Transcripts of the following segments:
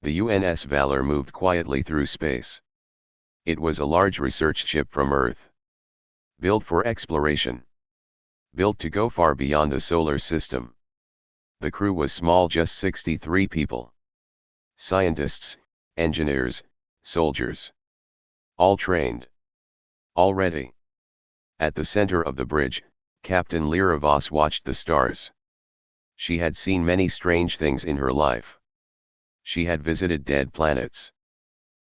The UNS Valor moved quietly through space. It was a large research ship from Earth. Built for exploration. Built to go far beyond the solar system. The crew was small, just 63 people. Scientists, engineers, soldiers. All trained. All ready. At the center of the bridge, Captain Lyra Voss watched the stars. She had seen many strange things in her life. She had visited dead planets.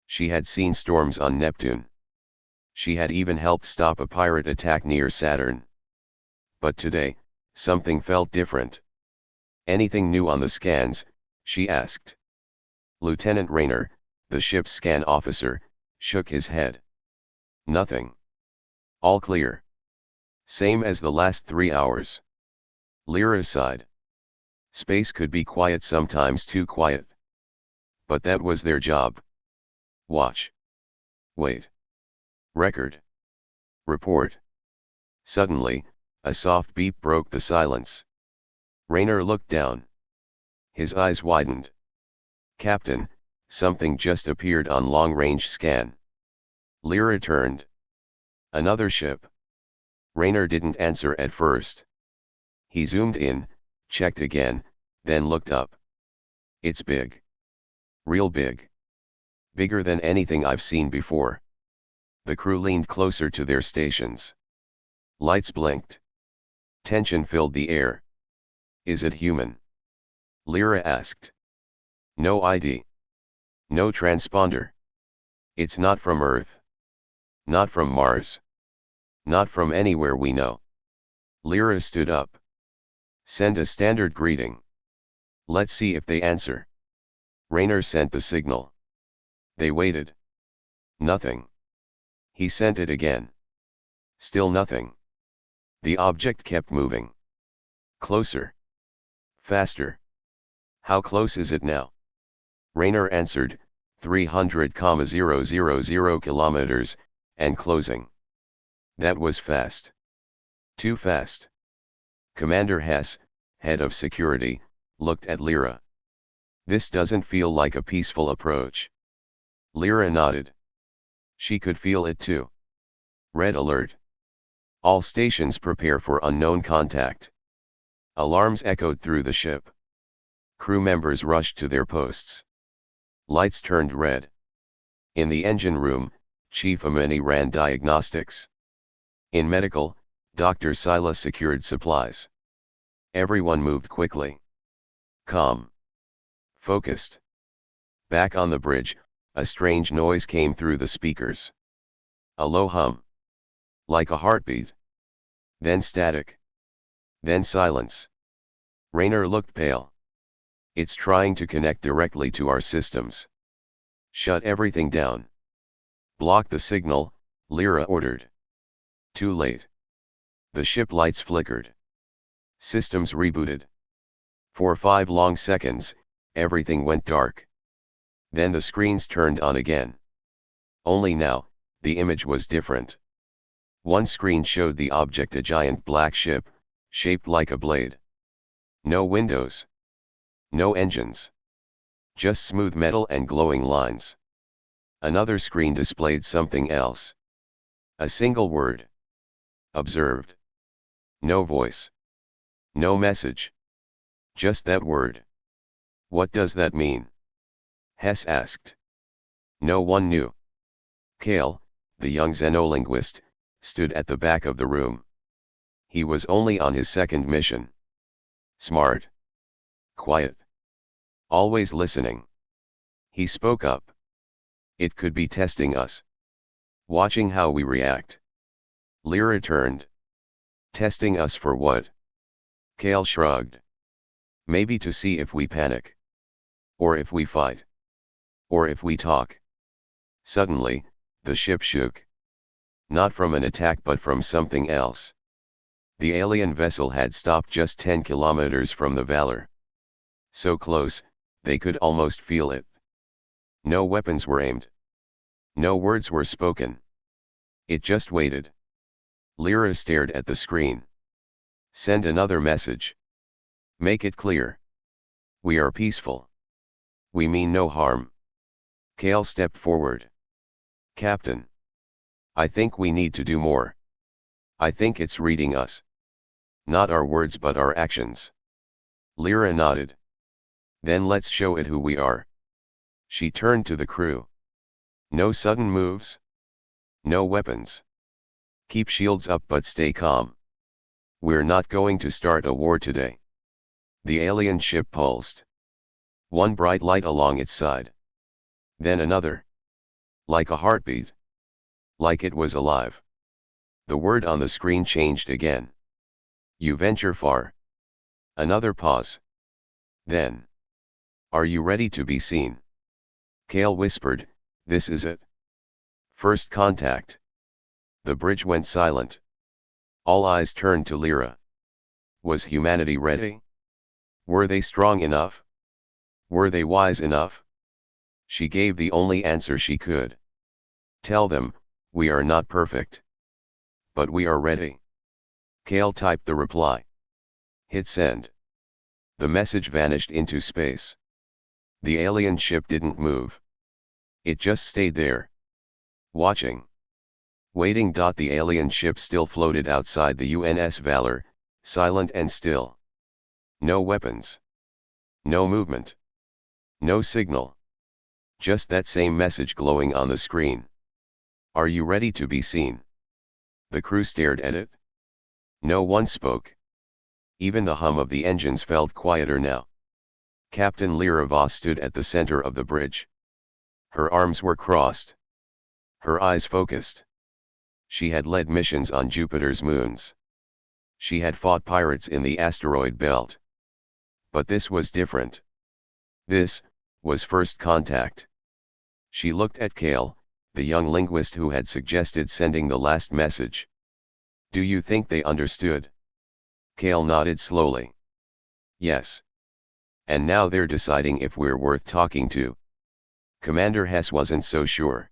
She had seen storms on Neptune. She had even helped stop a pirate attack near Saturn. But today, something felt different. "Anything new on the scans?" she asked. Lieutenant Rayner, the ship's scan officer, shook his head. "Nothing. All clear. Same as the last 3 hours." Lyra sighed. Space could be quiet, sometimes too quiet. But that was their job. Watch. Wait. Record. Report. Suddenly, a soft beep broke the silence. Rayner looked down. His eyes widened. "Captain, something just appeared on long-range scan." Lyra turned. "Another ship?" Rayner didn't answer at first. He zoomed in, checked again, then looked up. "It's big. Real big. Bigger than anything I've seen before." The crew leaned closer to their stations. Lights blinked. Tension filled the air. "Is it human?" Lyra asked. "No ID. No transponder. It's not from Earth. Not from Mars. Not from anywhere we know." Lyra stood up. "Send a standard greeting. Let's see if they answer." Rayner sent the signal. They waited. Nothing. He sent it again. Still nothing. The object kept moving. Closer. Faster. "How close is it now?" Rayner answered, 300,000 kilometers, and closing. That was fast. Too fast. Commander Hess, head of security, looked at Lyra. "This doesn't feel like a peaceful approach." Lyra nodded. She could feel it too. Red alert. All stations prepare for unknown contact. Alarms echoed through the ship. Crew members rushed to their posts. Lights turned red. In the engine room, Chief Amini ran diagnostics. In medical, Dr. Sila secured supplies. Everyone moved quickly. Calm. Focused. Back on the bridge, a strange noise came through the speakers. A low hum. Like a heartbeat. Then static. Then silence. Rayner looked pale. "It's trying to connect directly to our systems." "Shut everything down. Block the signal," Lyra ordered. Too late. The ship lights flickered. Systems rebooted. For 5 long seconds, everything went dark. Then the screens turned on again. Only now, the image was different. One screen showed the object, a giant black ship, shaped like a blade. No windows. No engines. Just smooth metal and glowing lines. Another screen displayed something else. A single word. Observed. No voice. No message. Just that word. "What does that mean?" Hess asked. No one knew. Kale, the young xenolinguist, stood at the back of the room. He was only on his second mission. Smart. Quiet. Always listening. He spoke up. "It could be testing us. Watching how we react." Lyra turned. "Testing us for what?" Kale shrugged. "Maybe to see if we panic. Or if we fight. Or if we talk." Suddenly, the ship shook. Not from an attack but from something else. The alien vessel had stopped just 10 kilometers from the Valor. So close, they could almost feel it. No weapons were aimed. No words were spoken. It just waited. Lyra stared at the screen. "Send another message. Make it clear. We are peaceful. We mean no harm. Kale stepped forward. Captain. I think we need to do more. I think it's reading us. Not our words but our actions. Lyra nodded. Then let's show it who we are. She turned to the crew. No sudden moves. No weapons. Keep shields up but stay calm. We're not going to start a war today. The alien ship pulsed. One bright light along its side. Then another. Like a heartbeat. Like it was alive. The word on the screen changed again. You venture far. Another pause. Then. Are you ready to be seen? Kale whispered, this is it. First contact. The bridge went silent. All eyes turned to Lyra. Was humanity ready? Were they strong enough? Were they wise enough? She gave the only answer she could. Tell them, we are not perfect. But we are ready. Kale typed the reply. Hit send. The message vanished into space. The alien ship didn't move. It just stayed there. Watching. Waiting. The alien ship still floated outside the UNS Valor, silent and still. No weapons. No movement. No signal. Just that same message glowing on the screen. Are you ready to be seen? The crew stared at it. No one spoke. Even the hum of the engines felt quieter now. Captain Lyra Voss stood at the center of the bridge. Her arms were crossed. Her eyes focused. She had led missions on Jupiter's moons. She had fought pirates in the asteroid belt. But this was different. This was first contact. She looked at Kale, the young linguist who had suggested sending the last message. Do you think they understood? Kale nodded slowly. Yes. And now they're deciding if we're worth talking to. Commander Hess wasn't so sure.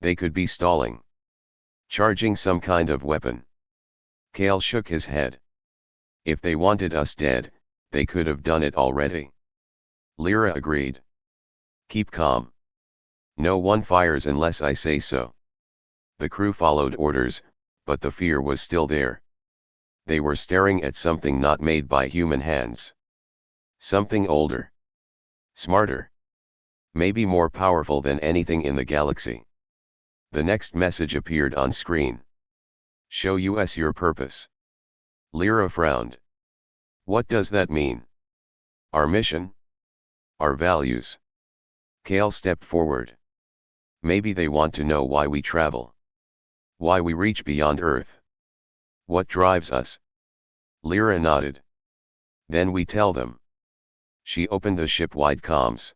They could be stalling. Charging some kind of weapon. Kale shook his head. If they wanted us dead, they could have done it already. Lyra agreed. Keep calm. No one fires unless I say so. The crew followed orders, but the fear was still there. They were staring at something not made by human hands. Something older. Smarter. Maybe more powerful than anything in the galaxy. The next message appeared on screen. Show us your purpose. Lyra frowned. What does that mean? Our mission? Our values? Kale stepped forward. Maybe they want to know why we travel. Why we reach beyond Earth. What drives us? Lyra nodded. Then we tell them. She opened the ship-wide comms.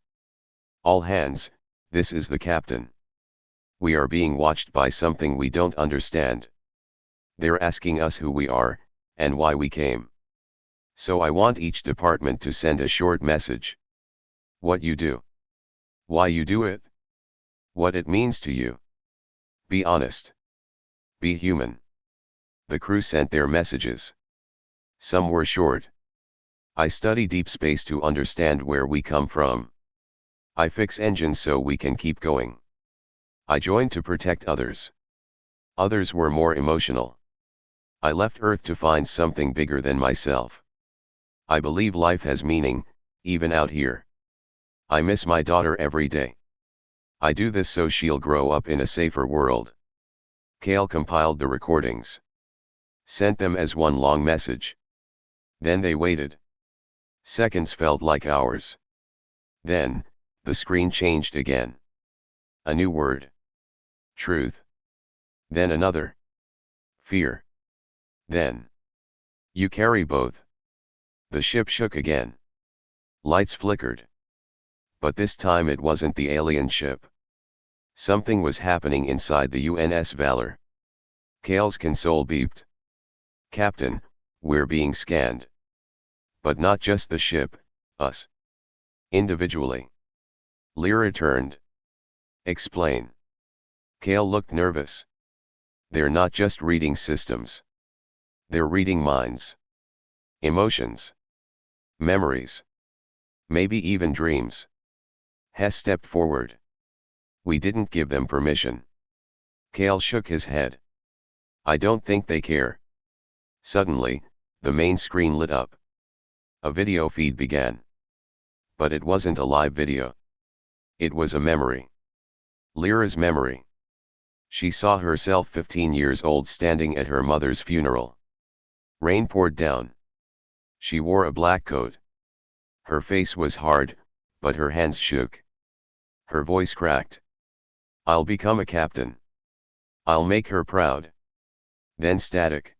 All hands, this is the captain. We are being watched by something we don't understand. They're asking us who we are, and why we came. So I want each department to send a short message. What you do. Why you do it. What it means to you. Be honest. Be human. The crew sent their messages. Some were short. I study deep space to understand where we come from. I fix engines so we can keep going. I joined to protect others. Others were more emotional. I left Earth to find something bigger than myself. I believe life has meaning, even out here. I miss my daughter every day. I do this so she'll grow up in a safer world. Kale compiled the recordings. Sent them as one long message. Then they waited. Seconds felt like hours. Then, the screen changed again. A new word. Truth. Then another. Fear. Then. You carry both. The ship shook again. Lights flickered. But this time it wasn't the alien ship. Something was happening inside the UNS Valor. Kale's console beeped. Captain, we're being scanned. But not just the ship, us. Individually. Lyra turned. Explain. Kale looked nervous. They're not just reading systems. They're reading minds. Emotions. Memories. Maybe even dreams. Hess stepped forward. We didn't give them permission. Kale shook his head. I don't think they care. Suddenly, the main screen lit up. A video feed began. But it wasn't a live video. It was a memory. Lyra's memory. She saw herself 15 years old standing at her mother's funeral. Rain poured down. She wore a black coat. Her face was hard, but her hands shook. Her voice cracked. I'll become a captain. I'll make her proud. Then static.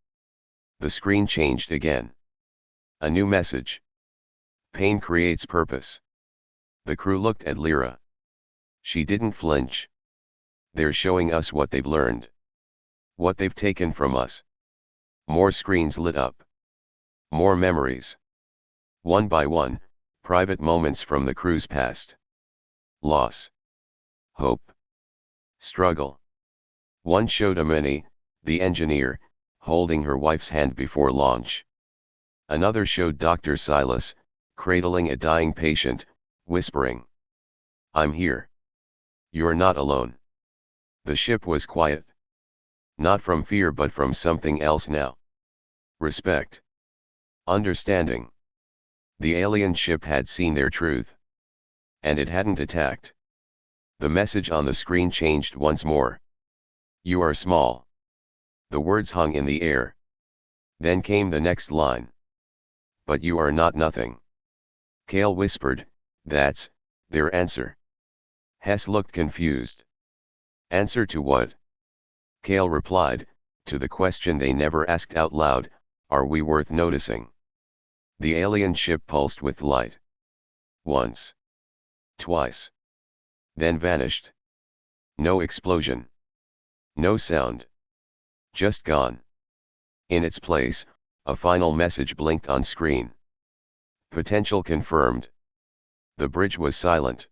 The screen changed again. A new message. Pain creates purpose. The crew looked at Lyra. She didn't flinch. They're showing us what they've learned. What they've taken from us. More screens lit up. More memories. One by one, private moments from the crew's past. Loss. Hope. Struggle. One showed Amani, the engineer, holding her wife's hand before launch. Another showed Dr. Silas, cradling a dying patient, whispering, I'm here. You're not alone. The ship was quiet. Not from fear but from something else now. Respect. Understanding. The alien ship had seen their truth. And it hadn't attacked. The message on the screen changed once more. You are small. The words hung in the air. Then came the next line. But you are not nothing. Kale whispered, that's their answer. Hess looked confused. Answer to what? Kale replied, to the question they never asked out loud, are we worth noticing? The alien ship pulsed with light. Once. Twice. Then vanished. No explosion. No sound. Just gone. In its place, a final message blinked on screen. Potential confirmed. The bridge was silent.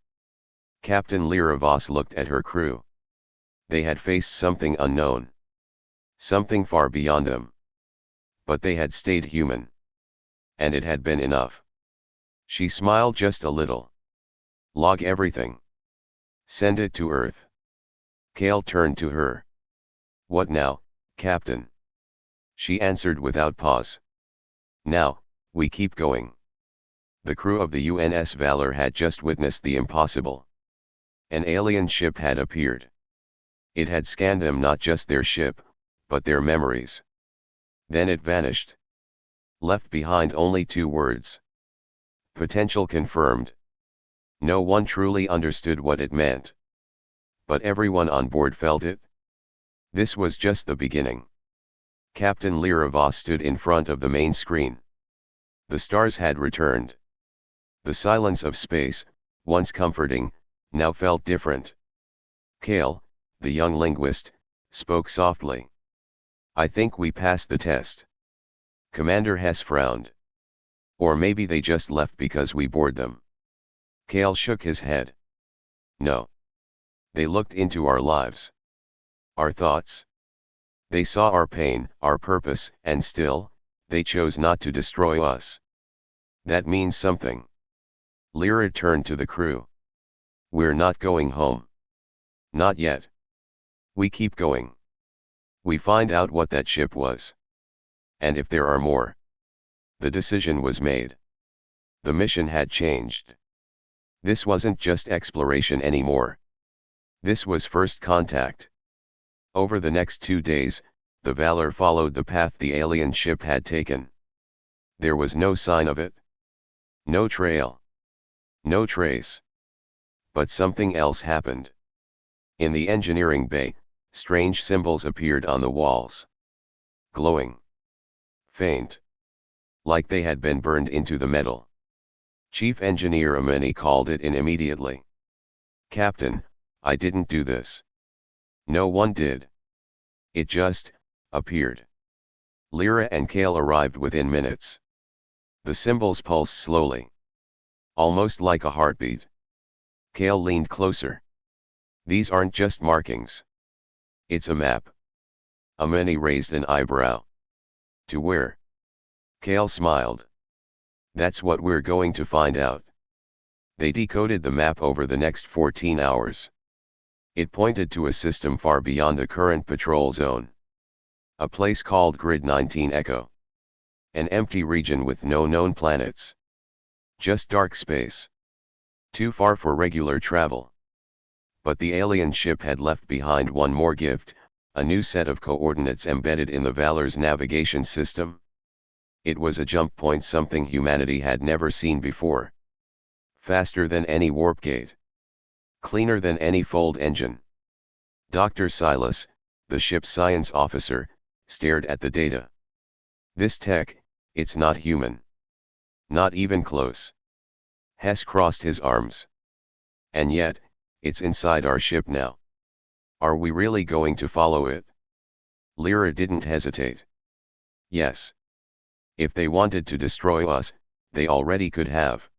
Captain Lyra Voss looked at her crew. They had faced something unknown. Something far beyond them. But they had stayed human. And it had been enough. She smiled just a little. Log everything. Send it to Earth. Kale turned to her. What now, Captain? She answered without pause. Now, we keep going. The crew of the UNS Valor had just witnessed the impossible. An alien ship had appeared. It had scanned them, not just their ship, but their memories. Then it vanished. Left behind only two words. Potential confirmed. No one truly understood what it meant. But everyone on board felt it. This was just the beginning. Captain Lyra Voss stood in front of the main screen. The stars had returned. The silence of space, once comforting, now felt different. Kale, the young linguist, spoke softly. I think we passed the test. Commander Hess frowned. Or maybe they just left because we bored them. Kale shook his head. No. They looked into our lives. Our thoughts. They saw our pain, our purpose, and still, they chose not to destroy us. That means something. Lyra turned to the crew. We're not going home. Not yet. We keep going. We find out what that ship was. And if there are more. The decision was made. The mission had changed. This wasn't just exploration anymore. This was first contact. Over the next 2 days, the Valor followed the path the alien ship had taken. There was no sign of it. No trail. No trace. But something else happened. In the engineering bay, strange symbols appeared on the walls. Glowing. Faint. Like they had been burned into the metal. Chief Engineer Amani called it in immediately. Captain, I didn't do this. No one did. It just appeared. Lyra and Kale arrived within minutes. The symbols pulsed slowly. Almost like a heartbeat. Kale leaned closer. These aren't just markings. It's a map. Amani raised an eyebrow. To where? Kale smiled. That's what we're going to find out. They decoded the map over the next 14 hours. It pointed to a system far beyond the current patrol zone. A place called Grid 19 Echo. An empty region with no known planets. Just dark space. Too far for regular travel. But the alien ship had left behind one more gift, a new set of coordinates embedded in the Valor's navigation system. It was a jump point, something humanity had never seen before. Faster than any warp gate. Cleaner than any fold engine. Dr. Silas, the ship's science officer, stared at the data. This tech, it's not human. Not even close. Hess crossed his arms. And yet, it's inside our ship now. Are we really going to follow it? Lyra didn't hesitate. Yes. If they wanted to destroy us, they already could have.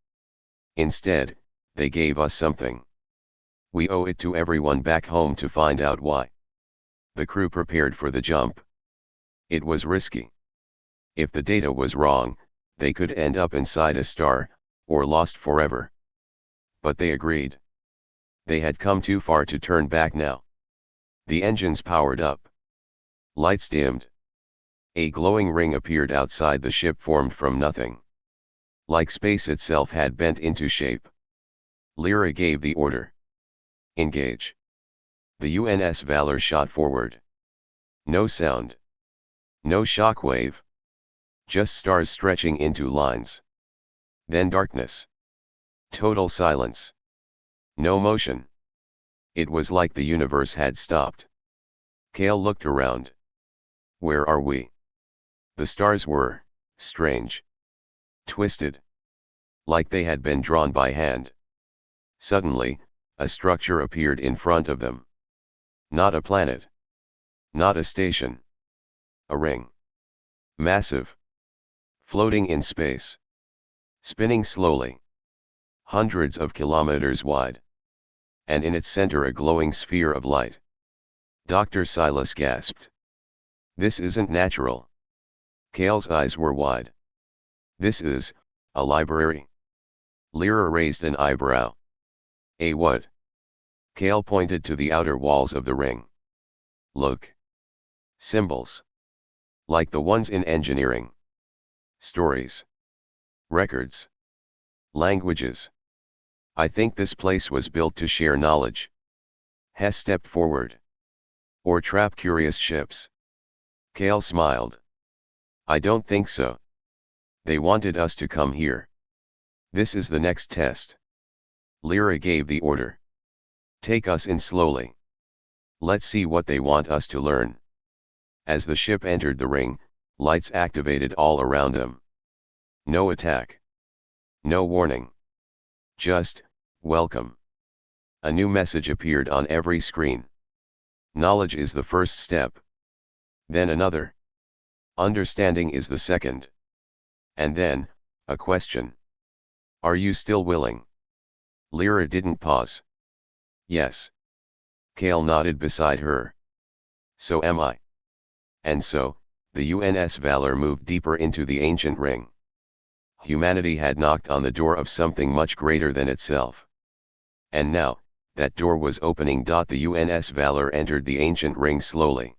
Instead, they gave us something. We owe it to everyone back home to find out why. The crew prepared for the jump. It was risky. If the data was wrong, they could end up inside a star, or lost forever. But they agreed. They had come too far to turn back now. The engines powered up. Lights dimmed. A glowing ring appeared outside the ship, formed from nothing. Like space itself had bent into shape. Lyra gave the order. Engage. The UNS Valor shot forward. No sound. No shockwave. Just stars stretching into lines. Then darkness. Total silence. No motion. It was like the universe had stopped. Kale looked around. Where are we? The stars were strange. Twisted. Like they had been drawn by hand. Suddenly, a structure appeared in front of them. Not a planet. Not a station. A ring. Massive. Floating in space. Spinning slowly. Hundreds of kilometers wide. And in its center a glowing sphere of light. Dr. Silas gasped. This isn't natural. Kale's eyes were wide. This is a library. Lyra raised an eyebrow. A what? Kale pointed to the outer walls of the ring. Look. Symbols. Like the ones in engineering. Stories. Records. Languages. I think this place was built to share knowledge. Hess stepped forward. Or trap curious ships. Kale smiled. I don't think so. They wanted us to come here. This is the next test. Lyra gave the order. Take us in slowly. Let's see what they want us to learn. As the ship entered the ring, lights activated all around them. No attack. No warning. Just, welcome. A new message appeared on every screen. Knowledge is the first step. Then another. Understanding is the second. And then, a question. Are you still willing? Lyra didn't pause. Yes. Kale nodded beside her. So am I. And so, the UNS Valor moved deeper into the ancient ring. Humanity had knocked on the door of something much greater than itself. And now, that door was opening. The UNS Valor entered the ancient ring slowly.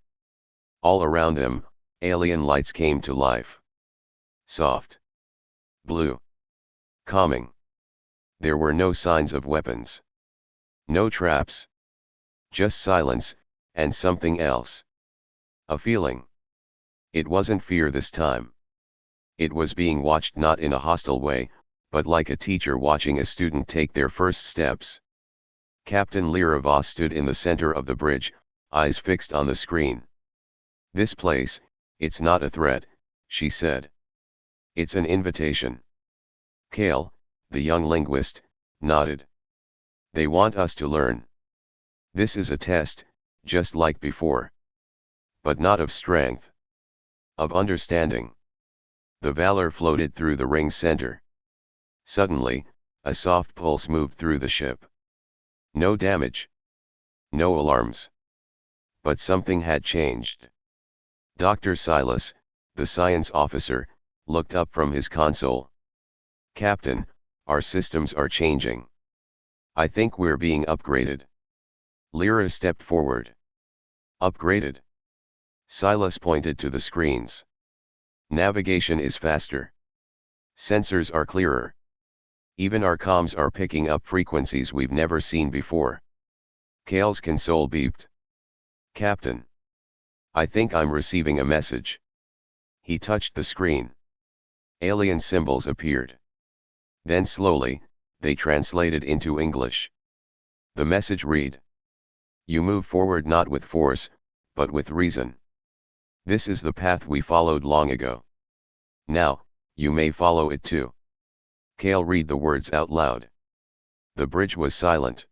All around them, alien lights came to life. Soft. Blue. Calming. There were no signs of weapons. No traps. Just silence, and something else. A feeling. It wasn't fear this time. It was being watched, not in a hostile way, but like a teacher watching a student take their first steps. Captain Lyra Voss stood in the center of the bridge, eyes fixed on the screen. This place, it's not a threat, she said. It's an invitation. Kale, the young linguist, nodded. They want us to learn. This is a test, just like before. But not of strength. Of understanding. The Valor floated through the ring's center. Suddenly, a soft pulse moved through the ship. No damage. No alarms. But something had changed. Dr. Silas, the science officer, looked up from his console. Captain, our systems are changing. I think we're being upgraded. Lyra stepped forward. Upgraded? Silas pointed to the screens. Navigation is faster. Sensors are clearer. Even our comms are picking up frequencies we've never seen before. Kale's console beeped. Captain. I think I'm receiving a message. He touched the screen. Alien symbols appeared. Then slowly, they translated into English. The message read: You move forward not with force, but with reason. This is the path we followed long ago. Now, you may follow it too. Kale read the words out loud. The bridge was silent.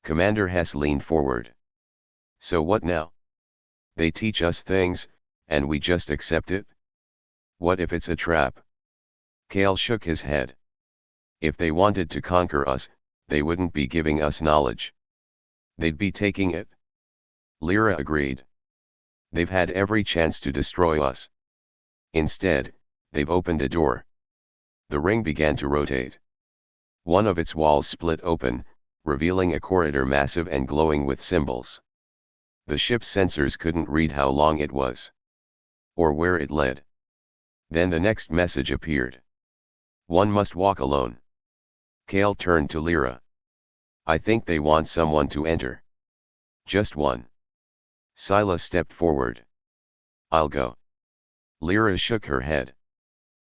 Commander Hess leaned forward. So what now? They teach us things, and we just accept it? What if it's a trap? Kale shook his head. If they wanted to conquer us, they wouldn't be giving us knowledge. They'd be taking it. Lyra agreed. They've had every chance to destroy us. Instead, they've opened a door. The ring began to rotate. One of its walls split open, revealing a corridor massive and glowing with symbols. The ship's sensors couldn't read how long it was, or where it led. Then the next message appeared. One must walk alone. Kale turned to Lyra. I think they want someone to enter. Just one. Silas stepped forward. I'll go. Lyra shook her head.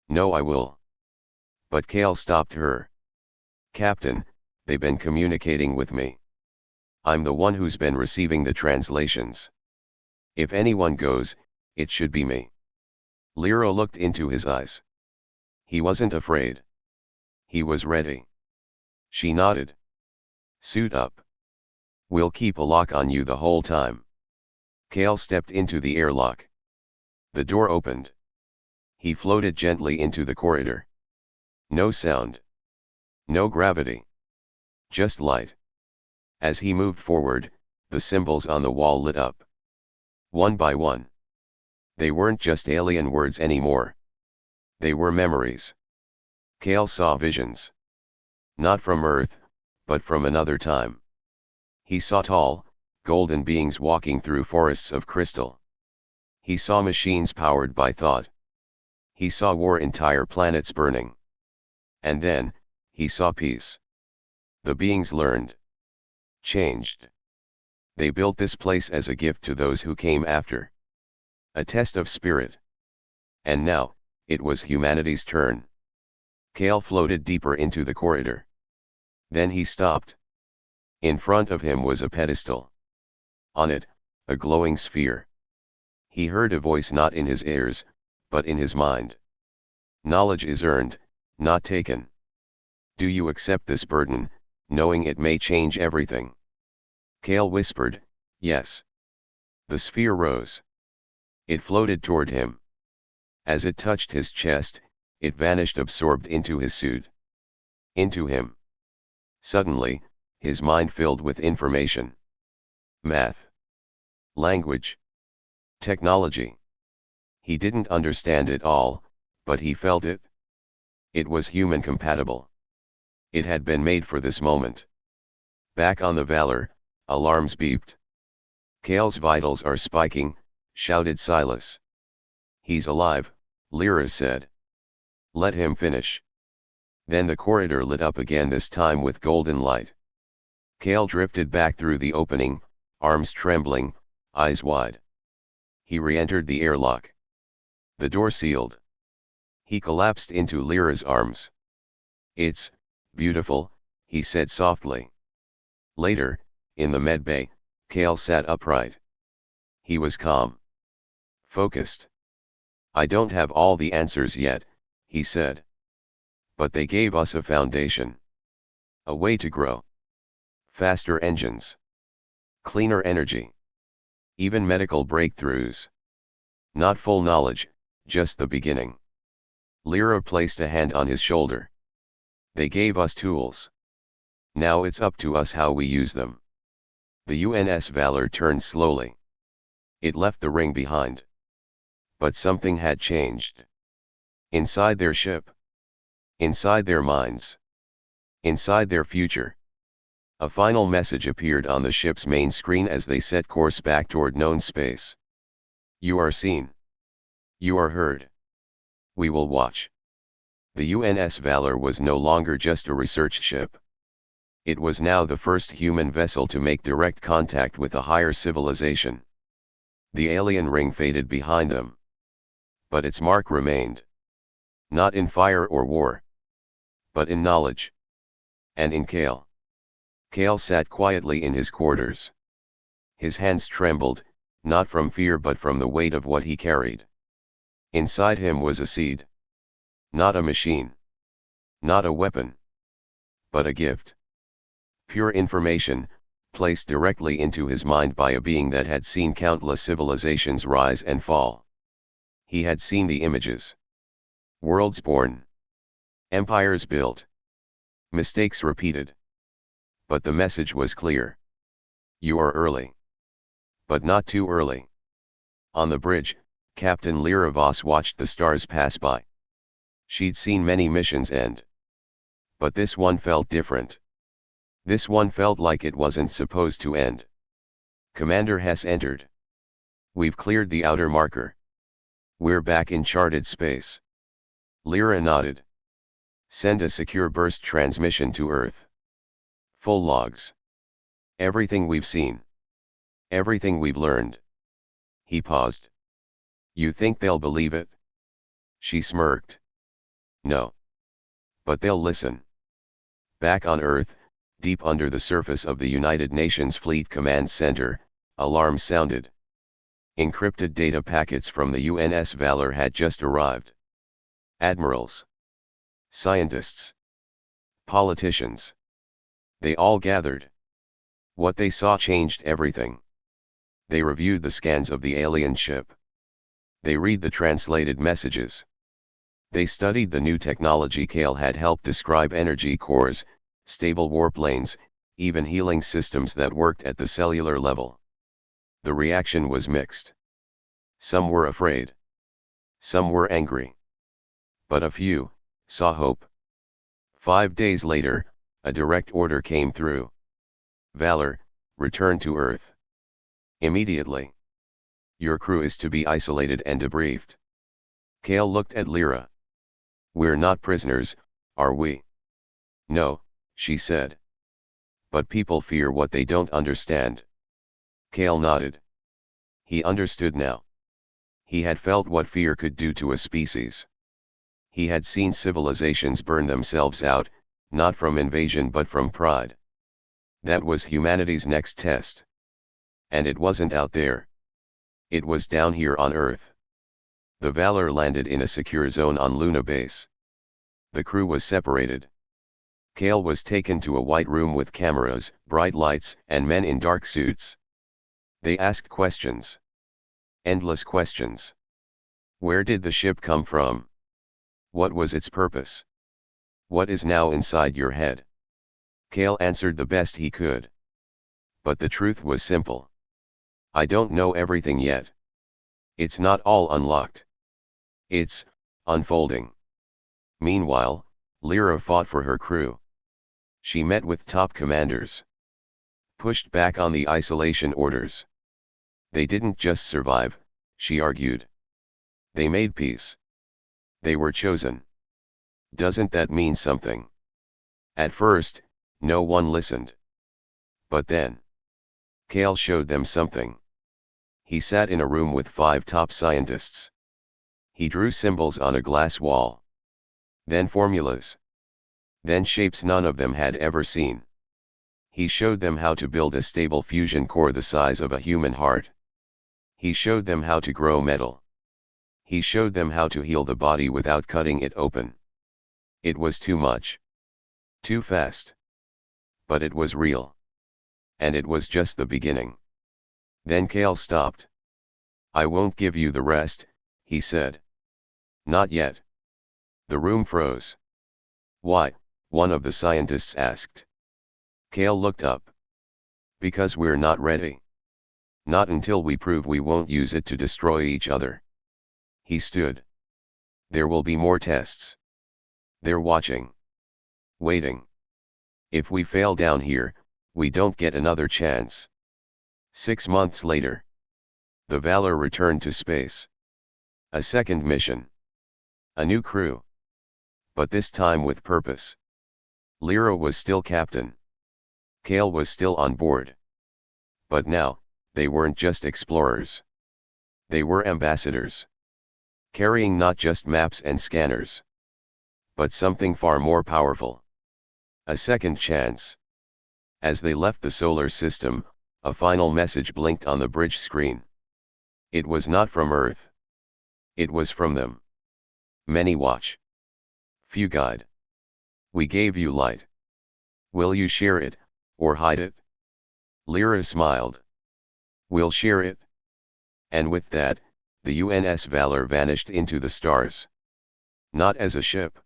No, I will. But Kale stopped her. Captain, they've been communicating with me. I'm the one who's been receiving the translations. If anyone goes, it should be me. Lyra looked into his eyes. He wasn't afraid. He was ready. She nodded. Suit up. We'll keep a lock on you the whole time. Kale stepped into the airlock. The door opened. He floated gently into the corridor. No sound. No gravity. Just light. As he moved forward, the symbols on the wall lit up. One by one. They weren't just alien words anymore. They were memories. Kale saw visions. Not from Earth, but from another time. He saw tall, golden beings walking through forests of crystal. He saw machines powered by thought. He saw war, entire planets burning. And then, he saw peace. The beings learned. Changed. They built this place as a gift to those who came after. A test of spirit. And now, it was humanity's turn. Kale floated deeper into the corridor. Then he stopped. In front of him was a pedestal. On it, a glowing sphere. He heard a voice not in his ears, but in his mind. Knowledge is earned, not taken. Do you accept this burden, knowing it may change everything? Kale whispered, yes. The sphere rose. It floated toward him. As it touched his chest, it vanished, absorbed into his suit. Into him. Suddenly, his mind filled with information. Math. Language. Technology. He didn't understand it all, but he felt it. It was human compatible. It had been made for this moment. Back on the Valor, alarms beeped. Kale's vitals are spiking, shouted Silas. He's alive, Lyra said. Let him finish. Then the corridor lit up again, this time with golden light. Kale drifted back through the opening, arms trembling, eyes wide. He re-entered the airlock. The door sealed. He collapsed into Lyra's arms. It's beautiful, he said softly. Later, in the med bay, Kale sat upright. He was calm. Focused. I don't have all the answers yet, he said. But they gave us a foundation. A way to grow. Faster engines. Cleaner energy. Even medical breakthroughs. Not full knowledge, just the beginning. Lyra placed a hand on his shoulder. They gave us tools. Now it's up to us how we use them. The UNS Valor turned slowly. It left the ring behind. But something had changed. Inside their ship. Inside their minds. Inside their future. A final message appeared on the ship's main screen as they set course back toward known space. You are seen. You are heard. We will watch. The UNS Valor was no longer just a research ship. It was now the first human vessel to make direct contact with a higher civilization. The alien ring faded behind them. But its mark remained. Not in fire or war, but in knowledge. And in Kale. Kale sat quietly in his quarters. His hands trembled, not from fear but from the weight of what he carried. Inside him was a seed. Not a machine. Not a weapon. But a gift. Pure information, placed directly into his mind by a being that had seen countless civilizations rise and fall. He had seen the images. Worlds born. Empires built. Mistakes repeated. But the message was clear. You are early. But not too early. On the bridge, Captain Lyra Voss watched the stars pass by. She'd seen many missions end. But this one felt different. This one felt like it wasn't supposed to end. Commander Hess entered. We've cleared the outer marker. We're back in charted space. Lyra nodded. Send a secure burst transmission to Earth. Full logs. Everything we've seen. Everything we've learned. He paused. You think they'll believe it? She smirked. No. But they'll listen. Back on Earth, deep under the surface of the United Nations Fleet Command Center, alarms sounded. Encrypted data packets from the UNS Valor had just arrived. Admirals. Scientists. Politicians. They all gathered. What they saw changed everything. They reviewed the scans of the alien ship. They read the translated messages. They studied the new technology Kale had helped describe: energy cores, stable warp lanes, even healing systems that worked at the cellular level. The reaction was mixed. Some were afraid. Some were angry. But a few saw hope. 5 days later, a direct order came through. Valor, return to Earth. Immediately. Your crew is to be isolated and debriefed. Kale looked at Lyra. We're not prisoners, are we? No, she said. But people fear what they don't understand. Kale nodded. He understood now. He had felt what fear could do to a species. He had seen civilizations burn themselves out, not from invasion but from pride. That was humanity's next test. And it wasn't out there. It was down here on Earth. The Valor landed in a secure zone on Luna Base. The crew was separated. Kale was taken to a white room with cameras, bright lights, and men in dark suits. They asked questions. Endless questions. Where did the ship come from? What was its purpose? What is now inside your head? Kale answered the best he could. But the truth was simple. I don't know everything yet. It's not all unlocked. It's unfolding. Meanwhile, Lyra fought for her crew. She met with top commanders. Pushed back on the isolation orders. They didn't just survive, she argued. They made peace. They were chosen. Doesn't that mean something? At first, no one listened. But then, Kale showed them something. He sat in a room with 5 top scientists. He drew symbols on a glass wall. Then formulas. Then shapes none of them had ever seen. He showed them how to build a stable fusion core the size of a human heart. He showed them how to grow metal. He showed them how to heal the body without cutting it open. It was too much. Too fast. But it was real. And it was just the beginning. Then Kale stopped. I won't give you the rest, he said. Not yet. The room froze. Why? One of the scientists asked. Kale looked up. Because we're not ready. Not until we prove we won't use it to destroy each other. He stood. There will be more tests. They're watching. Waiting. If we fail down here, We don't get another chance. 6 months later. The Valor returned to space. A second mission. A new crew. But this time with purpose. Lyra was still captain. Kale was still on board. But now, they weren't just explorers. They were ambassadors. Carrying not just maps and scanners. But something far more powerful. A second chance. As they left the solar system, a final message blinked on the bridge screen. It was not from Earth. It was from them. Many watch. Few guide. We gave you light. Will you share it, or hide it? Lyra smiled. We'll share it. And with that, the UNS Valor vanished into the stars. Not as a ship.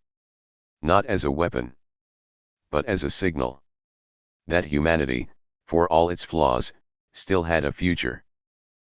Not as a weapon. But as a signal. That humanity, for all its flaws, still had a future.